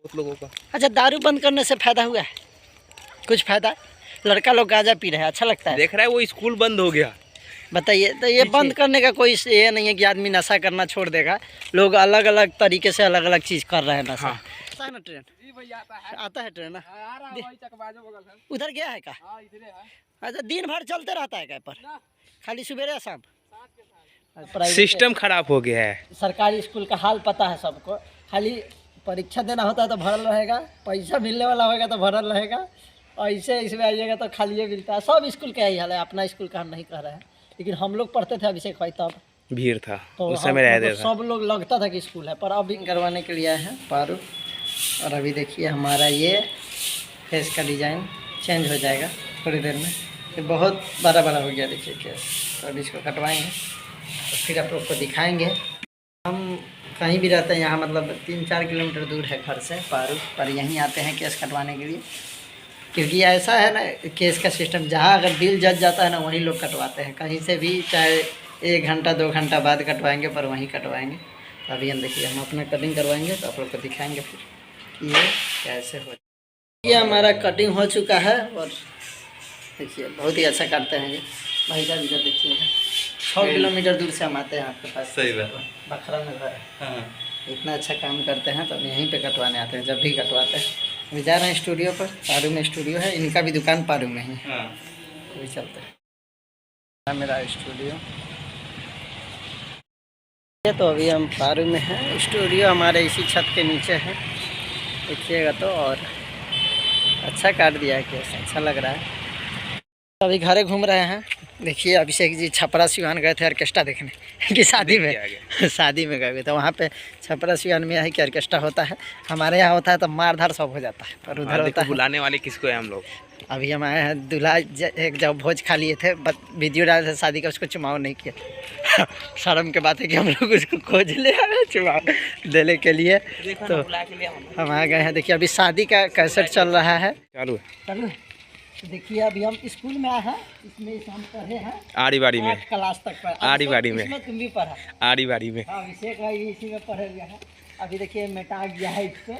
बहुत लोगों का। अच्छा, दारू बंद करने से फायदा हुआ है? कुछ फायदा? लड़का लोग गांजा पी रहे हैं, अच्छा लगता है? देख रहा है वो स्कूल बंद हो गया। बताइए, तो ये बंद करने का कोई ये नहीं है कि आदमी नशा करना छोड़ देगा। लोग अलग अलग तरीके से अलग अलग चीज़ कर रहे हैं नशा। हाँ। आता है ना ट्रेन? जी भैया आता है ट्रेन ना? उधर गया है का? अच्छा, दिन भर चलते रहता है क्या पर? खाली सुबह शाम? सिस्टम खराब हो गया है। सरकारी स्कूल का हाल पता है सबको। खाली परीक्षा देना होता है तो भरल रहेगा, पैसा मिलने वाला होगा तो भरल रहेगा, ऐसे इसमें आइएगा तो खाली ये मिलता है। सब स्कूल का यही हाल है, अपना स्कूल का हम नहीं कह रहे हैं, लेकिन हम लोग पढ़ते थे अभिषेक भाई तब भीड़ था तो उस समय रहते था। सब लोग लगता था कि स्कूल है, पर अभी करवाने के लिए आए हैं पारू। और अभी देखिए हमारा ये फेस का डिज़ाइन चेंज हो जाएगा थोड़ी देर में। ये बहुत बड़ा बड़ा हो गया देखिए केस, तो अभी इसको कटवाएंगे तो फिर आप लोग को दिखाएंगे। हम कहीं भी रहते हैं यहाँ, मतलब 3-4 किलोमीटर दूर है घर से पारू, पर यहीं आते हैं केस कटवाने के लिए, क्योंकि ऐसा है ना केस का सिस्टम, जहाँ अगर दिल जज जाता है ना वहीं लोग कटवाते हैं। कहीं से भी चाहे 1 घंटा 2 घंटा बाद कटवाएंगे, पर वहीं कटवाएंगे। तो अभी हम देखिए हम अपना कटिंग करवाएंगे तो आप लोग को दिखाएंगे फिर कि ये कैसे हो। ये हमारा कटिंग हो चुका है और देखिए बहुत ही अच्छा काटते हैं ये भाई साहब। इधर देखिए 6 किलोमीटर दूर से हम आते हैं आपके पास। सही बात। बखरा में घर है। हाँ। इतना अच्छा काम करते हैं तो हम यहीं पे कटवाने आते हैं, जब भी कटवाते हैं। अभी जा रहे हैं स्टूडियो पर, पारू में स्टूडियो है, इनका भी दुकान पारू में ही। हाँ। वही चलते हैं मेरा स्टूडियो। तो अभी हम पारू में हैं, स्टूडियो हमारे इसी छत के नीचे है, देखिएगा तो। और अच्छा काट दिया है केस, अच्छा लग रहा है। अभी घरे घूम रहे हैं। देखिए अभिषेक जी छपरा सिवान गए थे ऑर्केस्ट्रा देखने की शादी में शादी में गए थे। वहाँ पे छपरा सिवान में है कि ऑर्केस्ट्रा होता है, हमारे यहाँ होता है तो मारधार सब हो जाता है, पर उधर होता है। बुलाने वाले किसको है हम लोग? अभी हम आए हैं, दूल्हा एक जब भोज खा लिए थे, वीडियो डाले थे शादी का, उसको चुमाव नहीं किया। शर्म के बात है कि हम लोग उसको खोज ले आए चुमाव देने के लिए, तो हम आ गए हैं। देखिए अभी शादी का कैसेट चल रहा है, चालू है। देखिए अभी हम स्कूल में आए हैं, इसमें हम पढ़े हैं आड़ीबाड़ी में, 8 क्लास तक पढ़े। आड़ीबाड़ी में इसमें तुम भी पढ़ा? आड़ीबाड़ी में। हाँ, अभिषेक भाई इसी में पढ़े हुए हैं। अभी देखिए मिटा गया है, इस पे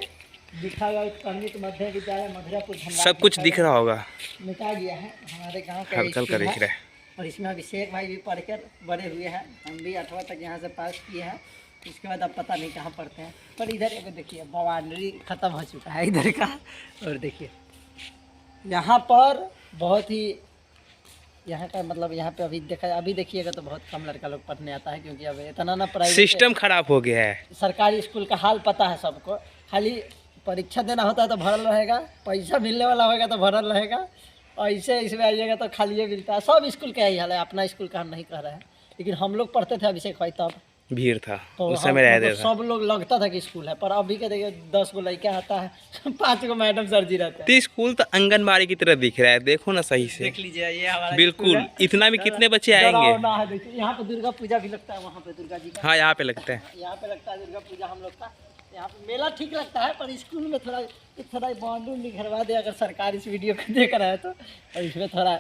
लिखा हुआ उत्क्रमित मध्य विद्यालय मधुरापुर, सब कुछ दिख रहा होगा, मिटा गया है। हमारे गाँव का हल्का हल्का दिख रहा है। और इसमें अभिषेक भाई भी पढ़ कर बड़े हुए हैं, हम भी 8वां तक यहाँ से पास किए हैं। इसके बाद अब पता नहीं कहाँ पढ़ते हैं, पर इधर एक देखिए बाउंड्री ख़त्म हो चुका है इधर का। और देखिए यहाँ पर बहुत ही, यहाँ का मतलब यहाँ पे अभी देखिएगा तो बहुत कम लड़का लोग पढ़ने आता है, क्योंकि अब इतना ना प्राइवेट सिस्टम खराब हो गया है। सरकारी स्कूल का हाल पता है सबको। खाली परीक्षा देना होता है तो भरल रहेगा, पैसा मिलने वाला होगा तो भरल रहेगा, ऐसे इसमें आइएगा तो खाली ये मिलता है। सब स्कूल का यही हाल है, अपना स्कूल का हम नहीं कह रहे हैं, लेकिन हम लोग पढ़ते थे अभिषेक भाई तब भीड़ था तो उस समय रहते था। सब लोग लगता था कि स्कूल है, पर अभी के देखिए 10 गो लड़का आता है 5 गो मैडम सर जी रहते हैं। तो स्कूल तो आंगनबाड़ी की तरह दिख रहा है, देखो ना सही से, देख लीजिए ये हमारा बिल्कुल। इतना भी कितने बच्चे आएंगे? यहाँ पे दुर्गा पूजा भी लगता है, वहाँ पे दुर्गा जी का। हाँ यहाँ पे लगता है, यहाँ पे लगता है दुर्गा पूजा हम लोग का। यहाँ पे मेला ठीक लगता है, पर स्कूल में थोड़ा बाउंड्री घरवा दे अगर सरकार इस वीडियो को देख रहा है तो। और इसमें थोड़ा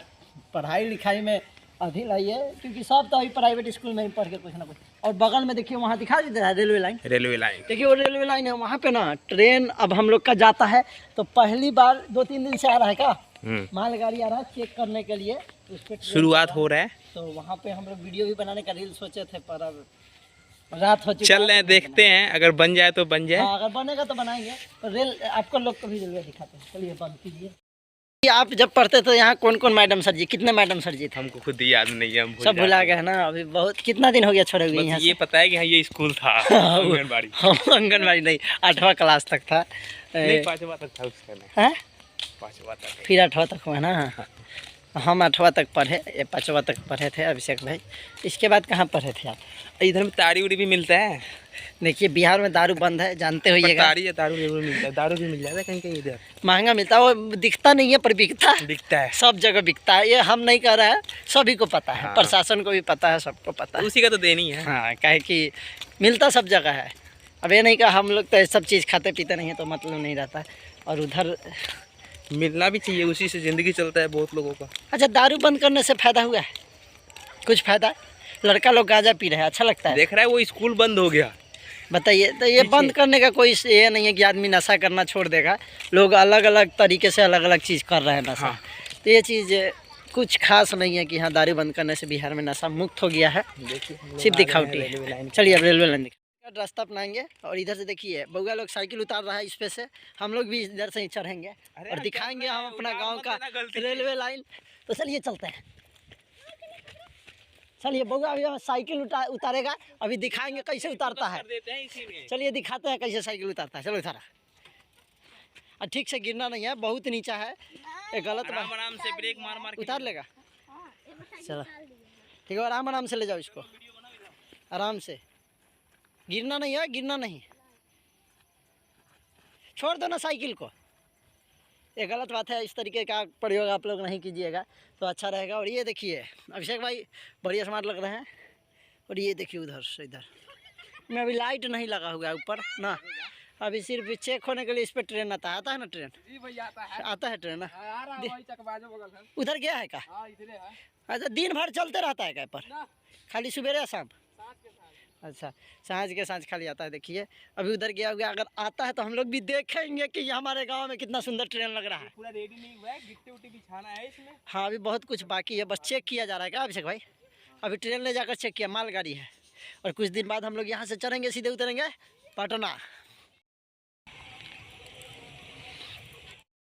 पढ़ाई लिखाई में अभी लाइए, क्योंकि सब तो अभी प्राइवेट स्कूल में ही पढ़ के कुछ ना कुछ। और बगल में देखिए वहाँ दिखा देता है रेलवे लाइन, देखिए वो रेलवे लाइन है, वहाँ पे ना ट्रेन अब हम लोग का जाता है। तो पहली बार 2-3 दिन से आ रहा है का मालगाड़ी आ रहा है चेक करने के लिए, उस पर शुरुआत हो रहा है। तो वहाँ पे हम लोग वीडियो भी बनाने का रील सोचे थे, पर अब रात हो चुकी चल रहे हैं, देखते हैं, अगर बन जाए तो बन जाए। हाँ, अगर बनेगा तो बनाएंगे। तो रेल आपको लोग को भी रेलवे दिखाते हैं, चलिए बंद कीजिए। आप जब पढ़ते थे यहाँ कौन कौन मैडम सर जी, कितने मैडम सर जी थे? हमको खुद याद नहीं है, हम सब भुला गए ना। अभी बहुत कितना दिन हो गया छोड़े हुए यहाँ ये पता है कि हाँ ये स्कूल था आंगनबाड़ी। आंगनबाड़ी नहीं, 8वां क्लास तक था, 5वां तक था उसका है, 5वां तक, फिर 8वां तक हुआ ना। हम 8वां तक पढ़े, 5वां तक पढ़े थे अभिषेक भाई। इसके बाद कहाँ पढ़े थे आप? इधर में ताड़ी उड़ी भी मिलता है। देखिए बिहार में दारू बंद है, जानते होइएगा। दारू जरूर मिलता है, दारू भी मिल जाता है कहीं कहीं, इधर महंगा मिलता है, वो दिखता नहीं है पर बिकता है, सब जगह बिकता है। ये हम नहीं कह रहे हैं, सभी को पता है। हाँ। प्रशासन को भी पता है, सबको पता है, उसी का तो देनी है। हाँ, काहे कि मिलता सब जगह है। अब ये नहीं कहा हम लोग तो सब चीज़ खाते पीते नहीं है तो मतलब नहीं रहता है, और उधर मिलना भी चाहिए, उसी से ज़िंदगी चलता है बहुत लोगों का। अच्छा, दारू बंद करने से फ़ायदा हुआ है? कुछ फ़ायदा? लड़का लोग गांजा पी रहे हैं, अच्छा लगता है? देख रहा है वो स्कूल बंद हो गया। बताइए, तो ये बंद करने का कोई ये नहीं है कि आदमी नशा करना छोड़ देगा। लोग अलग अलग तरीके से अलग अलग चीज़ कर रहे हैं नशा। हाँ। तो ये चीज़ कुछ खास नहीं है कि हाँ दारू बंद करने से बिहार में नशा मुक्त हो गया है। सिर्फ दिखावटी है। चलिए अब रेलवे लाइन रास्ता अपनाएंगे और इधर से देखिए बउआ लोग साइकिल उतार रहा है इस पे से, हम लोग भी इधर से ही चढ़ेंगे और दिखाएंगे हम अपना गांव का रेलवे लाइन। तो चलिए चलते हैं, चलिए बउआ अभी साइकिल उतारेगा, अभी दिखाएंगे कैसे उतारता है। चलिए दिखाते हैं कैसे साइकिल उतारता है। चलो उतारा, और ठीक से गिरना नहीं है, बहुत नीचा है, एक गलत बात। आराम से ब्रेक मार मार उतार लेगा। चलो ठीक है, आराम आराम से ले जाओ इसको, आराम से, गिरना नहीं है, गिरना नहीं, छोड़ दो ना साइकिल को। ये गलत बात है, इस तरीके का प्रयोग आप लोग नहीं कीजिएगा तो अच्छा रहेगा। और ये देखिए अभिषेक भाई बढ़िया स्मार्ट लग रहे हैं। और ये देखिए उधर से इधर में अभी लाइट नहीं लगा हुआ है ऊपर ना, अभी सिर्फ चेक होने के लिए इस पर ट्रेन आता है ना, ट्रेन जी भैया आता है ट्रेन ना। आ रहा है वही चकबाजो बगल है। उधर गया है का? हाँ इधरे है अच्छा, दिन भर चलते रहता है क्या पर? ना, खाली सुबह या शाम? साँझ के साँझ। अच्छा, सांझ के सांझ खाली आता है। देखिए अभी उधर गया हुआ, अगर आता है तो हम लोग भी देखेंगे कि हमारे गांव में कितना सुंदर ट्रेन लग रहा है। पूरा रेडी नहीं हुआ है, गिट्टी उट्टी बिछाना है इसमें। हाँ अभी बहुत कुछ बाकी है, बस चेक किया जा रहा है क्या अभिषेक भाई? अभी ट्रेन ले जाकर चेक किया, मालगाड़ी है। और कुछ दिन बाद हम लोग यहाँ से चढ़ेंगे, सीधे उतरेंगे पटना।